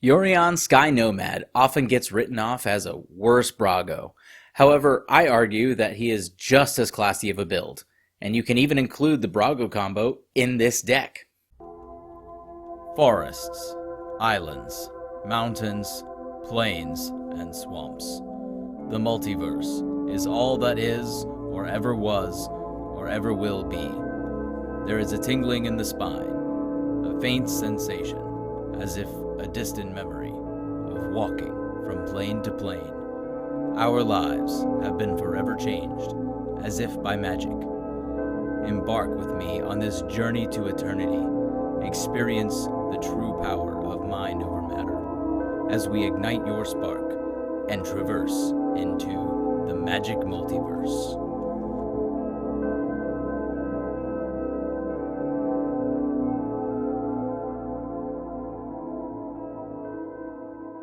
Yorion Sky Nomad often gets written off as a worse Brago. However, I argue that he is just as classy of a build, and you can even include the Brago combo in this deck. Forests, islands, mountains, plains, and swamps. The multiverse is all that is, or ever was, or ever will be. There is a tingling in the spine, a faint sensation, as if a distant memory of walking from plane to plane. Our lives have been forever changed, as if by magic. Embark with me on this journey to eternity. Experience the true power of mind over matter, as we ignite your spark and traverse into the magic multiverse.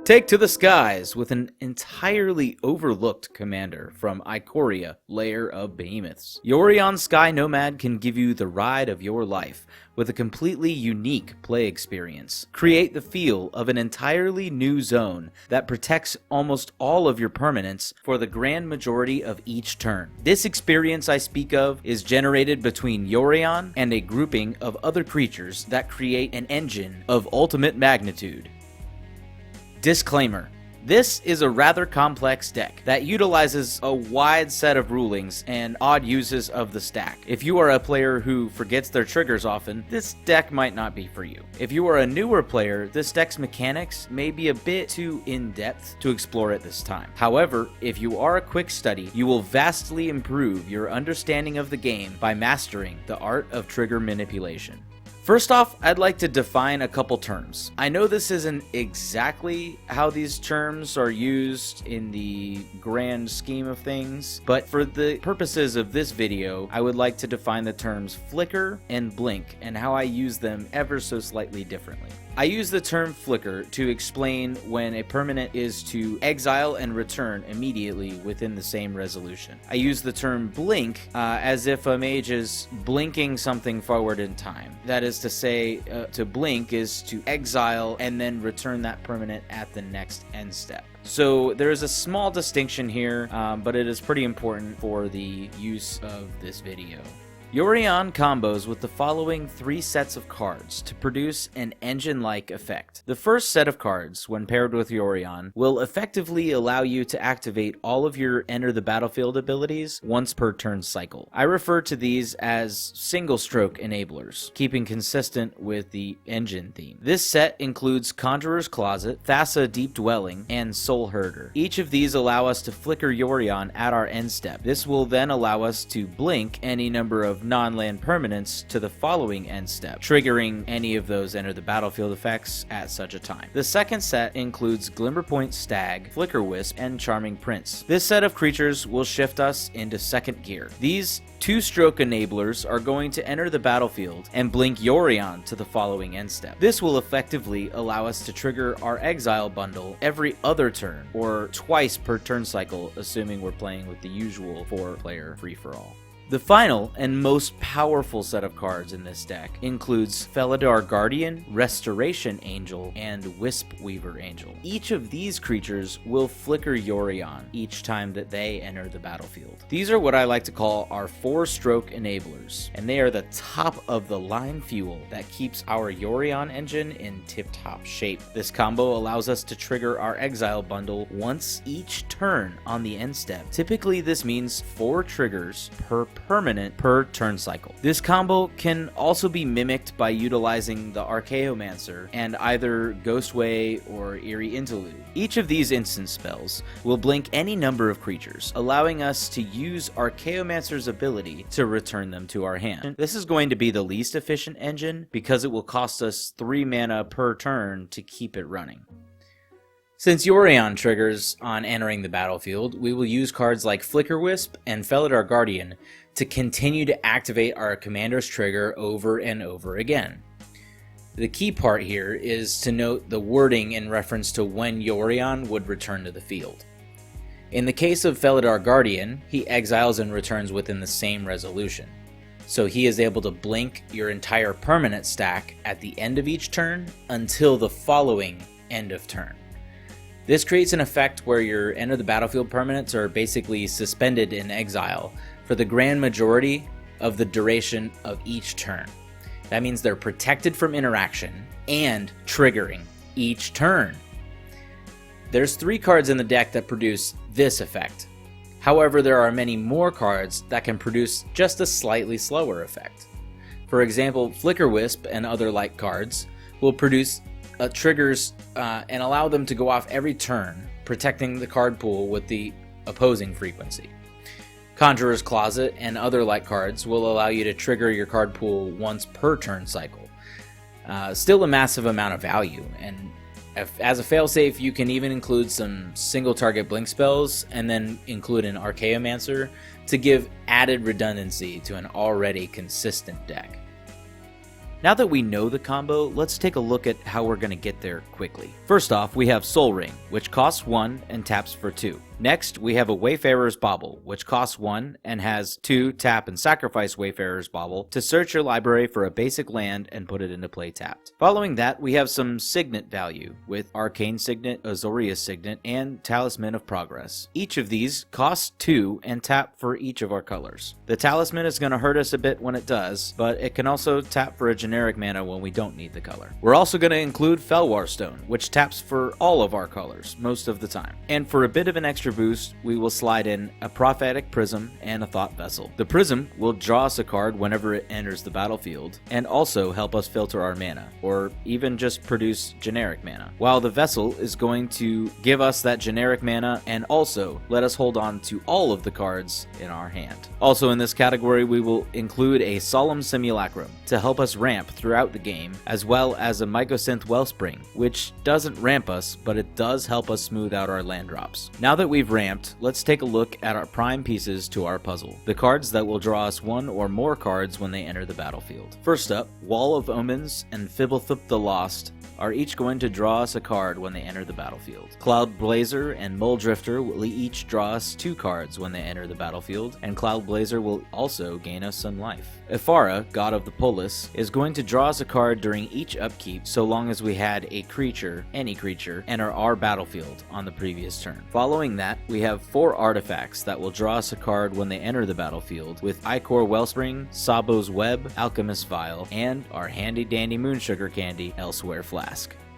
Take to the skies with an entirely overlooked commander from Ikoria, Lair of Behemoths. Yorion Sky Nomad can give you the ride of your life with a completely unique play experience. Create the feel of an entirely new zone that protects almost all of your permanents for the grand majority of each turn. This experience I speak of is generated between Yorion and a grouping of other creatures that create an engine of ultimate magnitude. Disclaimer: this is a rather complex deck that utilizes a wide set of rulings and odd uses of the stack. If you are a player who forgets their triggers often, this deck might not be for you. If you are a newer player, this deck's mechanics may be a bit too in-depth to explore at this time. However, if you are a quick study, you will vastly improve your understanding of the game by mastering the art of trigger manipulation. First off, I'd like to define a couple terms. I know this isn't exactly how these terms are used in the grand scheme of things, but for the purposes of this video, I would like to define the terms flicker and blink and how I use them ever so slightly differently. I use the term flicker to explain when a permanent is to exile and return immediately within the same resolution. I use the term blink as if a mage is blinking something forward in time. That is to say, to blink is to exile and then return that permanent at the next end step. So there is a small distinction here, but it is pretty important for the use of this video. Yorion combos with the following 3 sets of cards to produce an engine-like effect. The first set of cards, when paired with Yorion, will effectively allow you to activate all of your Enter the Battlefield abilities once per turn cycle. I refer to these as single-stroke enablers, keeping consistent with the engine theme. This set includes Conjurer's Closet, Thassa Deep Dwelling, and Soul Herder. Each of these allow us to flicker Yorion at our end step. This will then allow us to blink any number of non-land permanents to the following end step, triggering any of those Enter the Battlefield effects at such a time. The second set includes Glimmerpoint Stag, Flicker Wisp, and Charming Prince. This set of creatures will shift us into second gear. These 2-stroke enablers are going to enter the battlefield and blink Yorion to the following end step. This will effectively allow us to trigger our exile bundle every other turn, or twice per turn cycle, assuming we're playing with the usual 4-player free-for-all. The final and most powerful set of cards in this deck includes Felidar Guardian, Restoration Angel, and Wisp Weaver Angel. Each of these creatures will flicker Yorion each time that they enter the battlefield. These are what I like to call our 4-stroke enablers, and they are the top of the line fuel that keeps our Yorion engine in tip-top shape. This combo allows us to trigger our exile bundle once each turn on the end step. Typically, this means 4 triggers per permanent per turn cycle. This combo can also be mimicked by utilizing the Archaeomancer and either Ghostway or Eerie Interlude. Each of these instant spells will blink any number of creatures, allowing us to use Archaeomancer's ability to return them to our hand. This is going to be the least efficient engine because it will cost us 3 mana per turn to keep it running. Since Yorion triggers on entering the battlefield, we will use cards like Flicker Wisp and Felidar Guardian to continue to activate our commander's trigger over and over again. The key part here is to note the wording in reference to when Yorion would return to the field. In the case of Felidar Guardian, he exiles and returns within the same resolution. So he is able to blink your entire permanent stack at the end of each turn until the following end of turn. This creates an effect where your end of the battlefield permanents are basically suspended in exile for the grand majority of the duration of each turn. That means they're protected from interaction and triggering each turn. There's 3 cards in the deck that produce this effect. However, there are many more cards that can produce just a slightly slower effect. For example, Flicker Wisp and other like cards will produce triggers and allow them to go off every turn, protecting the card pool with the opposing frequency. Conjurer's Closet and other like cards will allow you to trigger your card pool once per turn cycle. Still a massive amount of value, and as a failsafe, you can even include some single target blink spells and then include an Archaeomancer to give added redundancy to an already consistent deck. Now that we know the combo, let's take a look at how we're going to get there quickly. First off, we have Soul Ring, which costs 1 and taps for 2. Next, we have a Wayfarer's Bauble, which costs 1 and has 2 tap and sacrifice Wayfarer's Bauble to search your library for a basic land and put it into play tapped. Following that, we have some Signet value with Arcane Signet, Azorius Signet, and Talisman of Progress. Each of these costs 2 and tap for each of our colors. The Talisman is going to hurt us a bit when it does, but it can also tap for a generic mana when we don't need the color. We're also going to include Felwar Stone, which taps for all of our colors most of the time. And for a bit of an extra boost, we will slide in a Prophetic Prism and a Thought Vessel. The Prism will draw us a card whenever it enters the battlefield, and also help us filter our mana, or even just produce generic mana, while the Vessel is going to give us that generic mana and also let us hold on to all of the cards in our hand. Also in this category, we will include a Solemn Simulacrum to help us ramp throughout the game, as well as a Mycosynth Wellspring, which doesn't ramp us, but it does help us smooth out our land drops. Now that we've ramped, let's take a look at our prime pieces to our puzzle, the cards that will draw us 1 or more cards when they enter the battlefield. First up, Wall of Omens and Fibblethip the Lost are each going to draw us a card when they enter the battlefield. Cloud Blazer and Muldrifter will each draw us 2 cards when they enter the battlefield, and Cloud Blazer will also gain us some life. Ifara, God of the Polis, is going to draw us a card during each upkeep so long as we had a creature, any creature, enter our battlefield on the previous turn. Following that, we have 4 artifacts that will draw us a card when they enter the battlefield, with Icor Wellspring, Sabo's Web, Alchemist Vial, and our handy dandy Moonsugar Candy, Elsewhere Flask.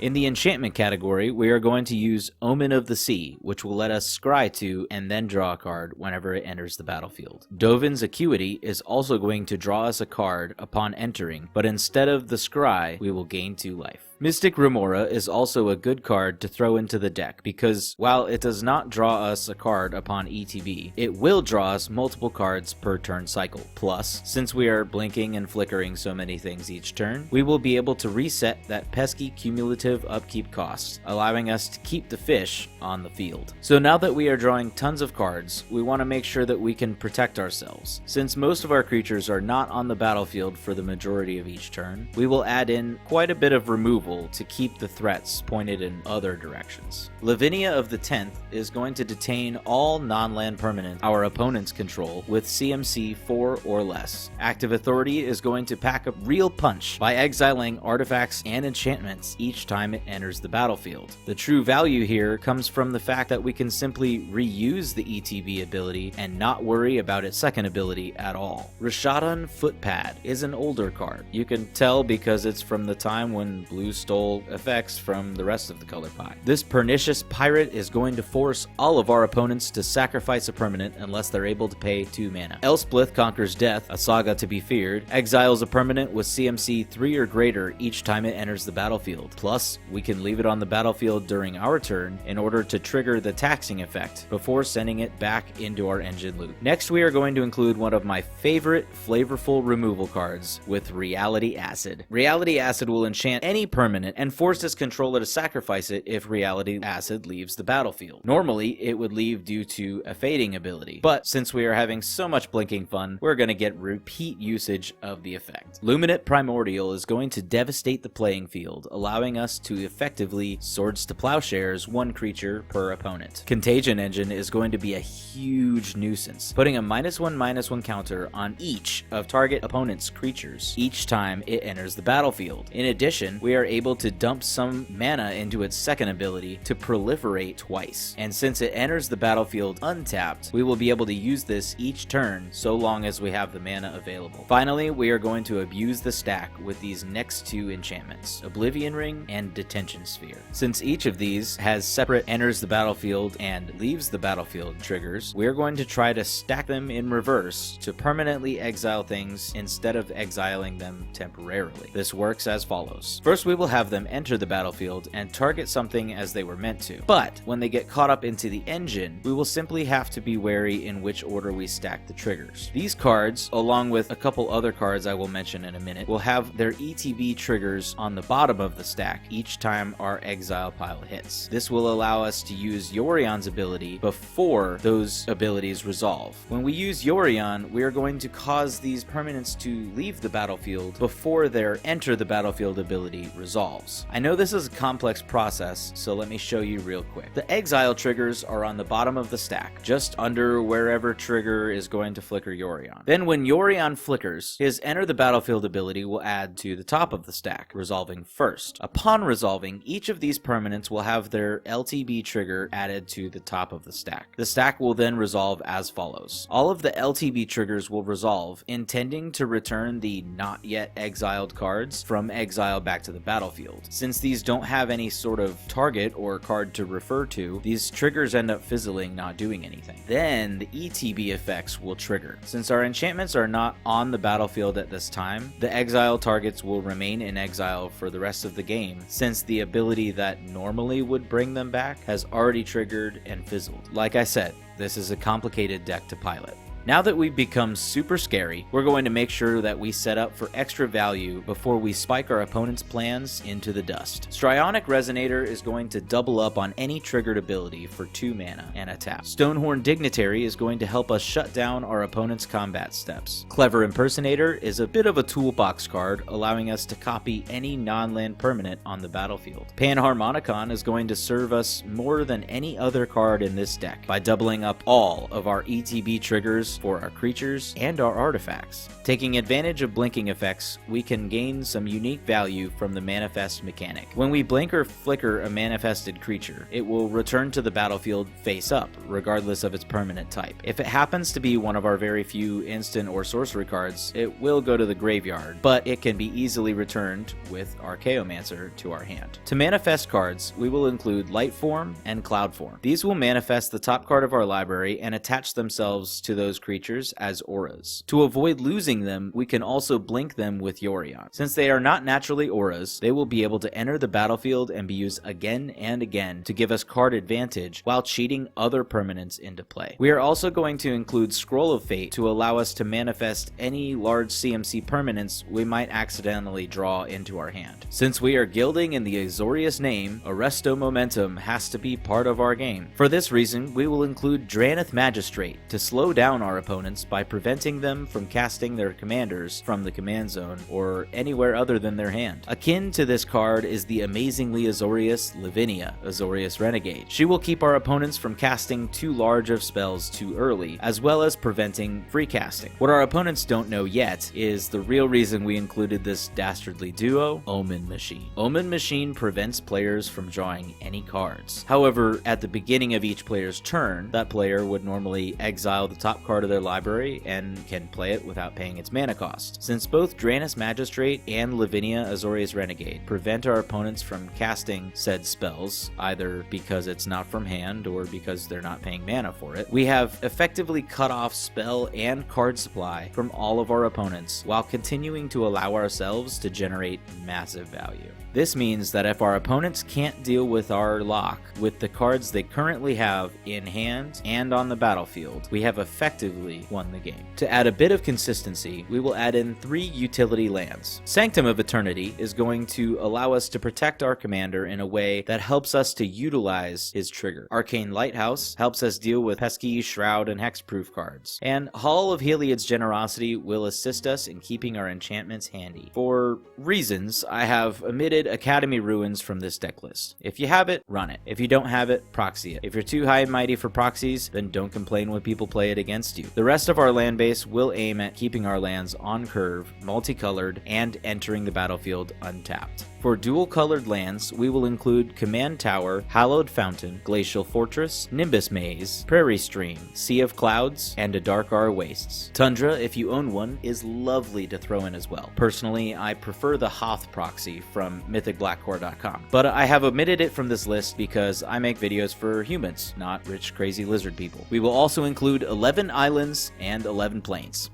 In the enchantment category, we are going to use Omen of the Sea, which will let us scry 2 and then draw a card whenever it enters the battlefield. Dovin's Acuity is also going to draw us a card upon entering, but instead of the scry, we will gain 2 life. Mystic Remora is also a good card to throw into the deck because while it does not draw us a card upon ETB, it will draw us multiple cards per turn cycle. Plus, since we are blinking and flickering so many things each turn, we will be able to reset that pesky cumulative upkeep cost, allowing us to keep the fish on the field. So now that we are drawing tons of cards, we want to make sure that we can protect ourselves. Since most of our creatures are not on the battlefield for the majority of each turn, we will add in quite a bit of removal to keep the threats pointed in other directions. Lavinia of the 10th is going to detain all non-land permanents our opponents control with CMC 4 or less. Active Authority is going to pack a real punch by exiling artifacts and enchantments each time it enters the battlefield. The true value here comes from the fact that we can simply reuse the ETB ability and not worry about its second ability at all. Rashadan Footpad is an older card. You can tell because it's from the time when Blue stole effects from the rest of the color pie. This pernicious pirate is going to force all of our opponents to sacrifice a permanent unless they're able to pay 2 mana. Elspeth Conquers Death, a saga to be feared, exiles a permanent with CMC 3 or greater each time it enters the battlefield. Plus, we can leave it on the battlefield during our turn in order to trigger the taxing effect before sending it back into our engine loop. Next, we are going to include one of my favorite flavorful removal cards with Reality Acid. Reality Acid will enchant any permanent and force its controller to sacrifice it if Reality Acid leaves the battlefield. Normally, it would leave due to a fading ability, but since we are having so much blinking fun, we're going to get repeat usage of the effect. Luminate Primordial is going to devastate the playing field, allowing us to effectively Swords to Plowshares 1 creature per opponent. Contagion Engine is going to be a huge nuisance, putting a -1/-1 counter on each of target opponent's creatures each time it enters the battlefield. In addition, we are able to dump some mana into its second ability to proliferate twice. And since it enters the battlefield untapped, we will be able to use this each turn so long as we have the mana available. Finally, we are going to abuse the stack with these next two enchantments, Oblivion Ring and Detention Sphere. Since each of these has separate enters the battlefield and leaves the battlefield triggers, we are going to try to stack them in reverse to permanently exile things instead of exiling them temporarily. This works as follows. First, we will have them enter the battlefield and target something as they were meant to. But when they get caught up into the engine, we will simply have to be wary in which order we stack the triggers. These cards, along with a couple other cards I will mention in a minute, will have their ETB triggers on the bottom of the stack each time our exile pile hits. This will allow us to use Yorion's ability before those abilities resolve. When we use Yorion, we are going to cause these permanents to leave the battlefield before their enter the battlefield ability resolves. I know this is a complex process, so let me show you real quick. The exile triggers are on the bottom of the stack, just under wherever trigger is going to flicker Yorion. Then when Yorion flickers, his enter the battlefield ability will add to the top of the stack, resolving first. Upon resolving, each of these permanents will have their LTB trigger added to the top of the stack. The stack will then resolve as follows. All of the LTB triggers will resolve, intending to return the not yet exiled cards from exile back to the battlefield. Since these don't have any sort of target or card to refer to, these triggers end up fizzling, not doing anything. Then the ETB effects will trigger. Since our enchantments are not on the battlefield at this time, the exile targets will remain in exile for the rest of the game, since the ability that normally would bring them back has already triggered and fizzled. Like I said, this is a complicated deck to pilot. Now that we've become super scary, we're going to make sure that we set up for extra value before we spike our opponent's plans into the dust. Strionic Resonator is going to double up on any triggered ability for 2 mana and a tap. Stonehorn Dignitary is going to help us shut down our opponent's combat steps. Clever Impersonator is a bit of a toolbox card, allowing us to copy any non-land permanent on the battlefield. Panharmonicon is going to serve us more than any other card in this deck by doubling up all of our ETB triggers for our creatures and our artifacts. Taking advantage of blinking effects, we can gain some unique value from the manifest mechanic. When we blink or flicker a manifested creature, it will return to the battlefield face up, regardless of its permanent type. If it happens to be one of our very few instant or sorcery cards, it will go to the graveyard, but it can be easily returned with Archaeomancer to our hand. To manifest cards, we will include Lightform and Cloudform. These will manifest the top card of our library and attach themselves to those creatures as auras. To avoid losing them, we can also blink them with Yorion. Since they are not naturally auras, they will be able to enter the battlefield and be used again and again to give us card advantage while cheating other permanents into play. We are also going to include Scroll of Fate to allow us to manifest any large CMC permanents we might accidentally draw into our hand. Since we are gilding in the Azorius name, Arresto Momentum has to be part of our game. For this reason, we will include Drannith Magistrate to slow down our opponents by preventing them from casting their commanders from the command zone or anywhere other than their hand. Akin to this card is the amazingly Azorius Lavinia, Azorius Renegade. She will keep our opponents from casting too large of spells too early, as well as preventing free casting. What our opponents don't know yet is the real reason we included this dastardly duo, Omen Machine. Omen Machine prevents players from drawing any cards. However, at the beginning of each player's turn, that player would normally exile the top card of their library and can play it without paying its mana cost. Since both Drannith Magistrate and Lavinia Azorius Renegade prevent our opponents from casting said spells, either because it's not from hand or because they're not paying mana for it, we have effectively cut off spell and card supply from all of our opponents while continuing to allow ourselves to generate massive value. This means that if our opponents can't deal with our lock with the cards they currently have in hand and on the battlefield, we have effectively won the game. To add a bit of consistency, we will add in 3 utility lands. Sanctum of Eternity is going to allow us to protect our commander in a way that helps us to utilize his trigger. Arcane Lighthouse helps us deal with pesky Shroud and Hexproof cards. And Hall of Heliod's Generosity will assist us in keeping our enchantments handy. For reasons, I have omitted Academy Ruins from this deck list. If you have it, run it. If you don't have it, proxy it. If you're too high and mighty for proxies, then don't complain when people play it against you. The rest of our land base will aim at keeping our lands on curve, multicolored, and entering the battlefield untapped. For dual-colored lands, we will include Command Tower, Hallowed Fountain, Glacial Fortress, Nimbus Maze, Prairie Stream, Sea of Clouds, and a Darkar Wastes. Tundra, if you own one, is lovely to throw in as well. Personally, I prefer the Hoth proxy from MythicBlackCore.com, but I have omitted it from this list because I make videos for humans, not rich, crazy lizard people. We will also include 11 islands and 11 plains.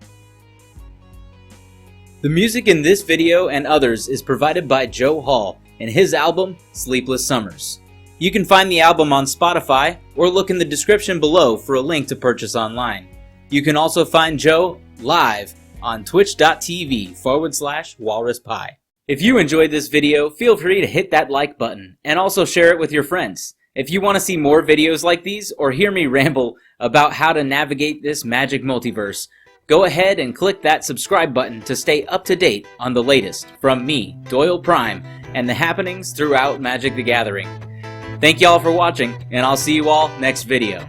The music in this video and others is provided by Joe Hall and his album, Sleepless Summers. You can find the album on Spotify or look in the description below for a link to purchase online. You can also find Joe live on twitch.tv/walruspie. If you enjoyed this video, feel free to hit that like button and also share it with your friends. If you want to see more videos like these or hear me ramble about how to navigate this magic multiverse, go ahead and click that subscribe button to stay up to date on the latest from me, Doyle Prime, and the happenings throughout Magic the Gathering. Thank y'all for watching, and I'll see you all next video.